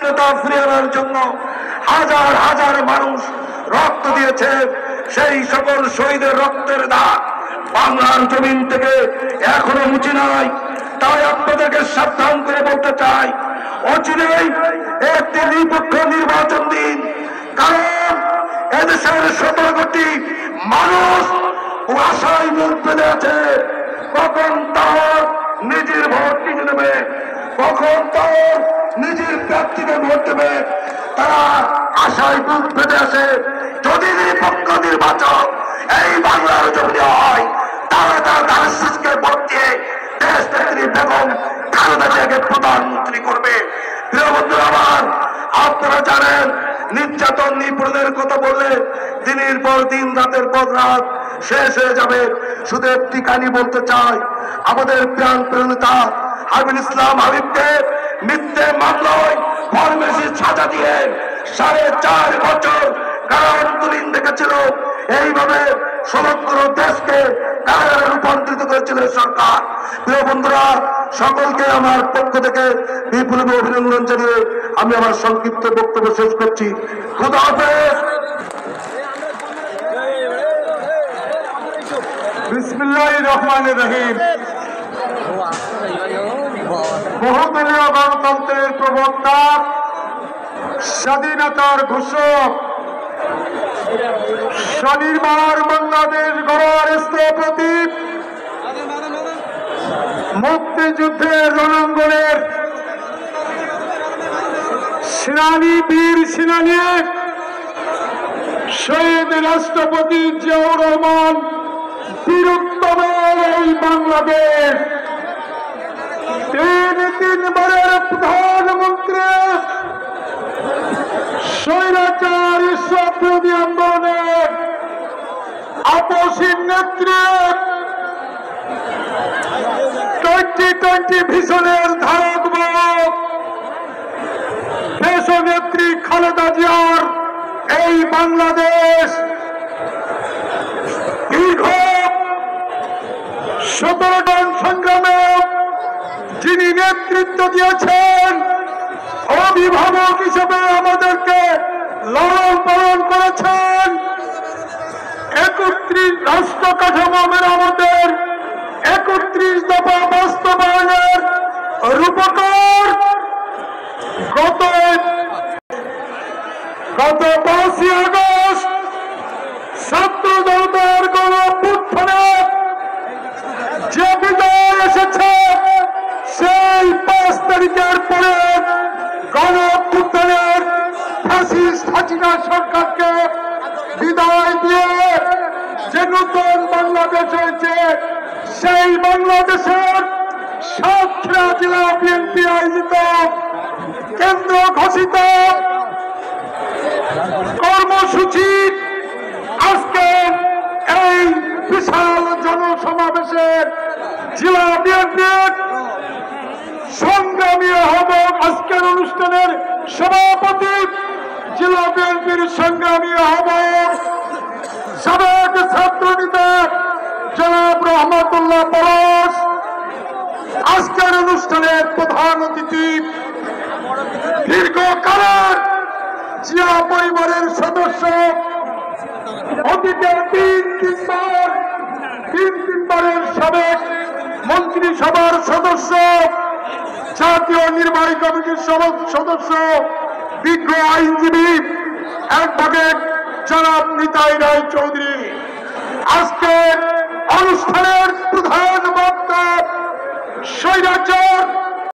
স্বাধীনতা ফিরিয়ে আনার জন্য হাজার হাজার মানুষ রক্ত দিয়েছে। সেই সকল শহীদের রক্তের দাগ বাংলার জমিন থেকে এখনো মুছে নাই। তাই আপনাদেরকে সাবধান করে বলতে চাই, অচিরেই একটি নিরপেক্ষ নির্বাচন দিন। কারণ এদেশের 17 কোটি মানুষ আশায় মুখ বেঁধে আছে, কখন তার নিজের ভোট নিজে নেবে, কখন তার নিজের প্রার্থীকে ভোট দেবে, তারা আশায় মুখ বেঁধে আছে। যদি নিরপেক্ষ নির্বাচন এই বাংলার জমিনে হয়, তাহলে তারা ধানের ভোট দিয়ে দেশ নেত্রী বেগম খালেদা জিয়াকে প্রধানমন্ত্রী করবে। প্রিয় বন্ধুরা আমার, আপনারা জানেন নির্যাতন নিপীড়নের কথা বললে দিনের পর দিন রাতের পর রাত শেষ হয়ে যাবে। শুধু একটি কাহিনী বলতে চাই, আমাদের প্রাণ প্রেরণতা হাবিবুল ইসলাম হাবিবকে মিথ্যে মামলায় ফরমেসি সাজা দিয়ে 4.5 বছর কারান্তরীণ রেখেছিল। এইভাবে সমগ্র দেশকে কারাগারে রূপান্তরিত করেছিল সরকার। প্রিয় বন্ধুরা, সকলকে আমার পক্ষ থেকে বিপুল অভিনন্দন জানিয়ে আমি আমার সংক্ষিপ্ত বক্তব্য শেষ করছি। খোদা হাফেজ। বিসমিল্লাহির রহমানির রহিম। বহুদলীয় গণতন্ত্রের প্রবক্তা, স্বাধীনতার ঘোষক, স্বনির্ভর বাংলাদেশ গড়ার স্থপতি, মুক্তিযুদ্ধের রণাঙ্গনের সেনানী, বীর সেনানী, শহীদ রাষ্ট্রপতি জিয়াউর রহমান বীরত্তমের এই বাংলাদেশ, তিনবারের প্রধানমন্ত্রী, স্বৈরাচার বিরোধী আন্দোলনের আপসীন নেত্রী, 2020 ভিশনের ধারক বাহক দেশনেত্রী খালেদা জিয়ার এই বাংলাদেশ দীর্ঘ 17জন সংগ্রামে যিনি নেতৃত্ব দিয়েছেন, অভিভাবক হিসেবে আমাদেরকে লালন পালন করেছেন, 31 রাষ্ট্র কাঠামো মেরামতের 31 দফা বাস্তবায়নের রূপকার, গত 5ই আগস্ট ছাত্র জনতার গণঅভ্যুত্থানে যে বিজয় এসেছে, সেই 5 তারিখের পরে গণঅভ্যুত্থানের ফ্যাসিস্ট হাসিনা সরকারকে বিদায় দিয়ে যে নতুন বাংলাদেশ হয়েছে, সেই বাংলাদেশের সাতক্ষীরা জেলা বিএনপি আয়োজিত কেন্দ্র ঘোষিত কর্মসূচি আজকে এই বিশাল জনসমাবেশের জেলা বিএনপির সংগ্রামী আহ্বায়ক, আজকের অনুষ্ঠানের সভাপতি, জেলা বিএনপির সংগ্রামী আহ্বায়ক, সাবেক ছাত্রনেতা জনাব রহমতুল্লাহ পরশ, আজকের অনুষ্ঠানের প্রধান অতিথি, দীর্ঘকালের জিয়া পরিবারের সদস্য, অতীতের তিনবারের সাবেক মন্ত্রিসভার সদস্য, জাতীয় নির্বাহী কমিটির সদস্য, বিজ্ঞ আইনজীবী অ্যাডভোকেট জনাব নিতাই রায় চৌধুরী। আজকের অনুষ্ঠানের প্রধান বক্তা স্বৈরাচার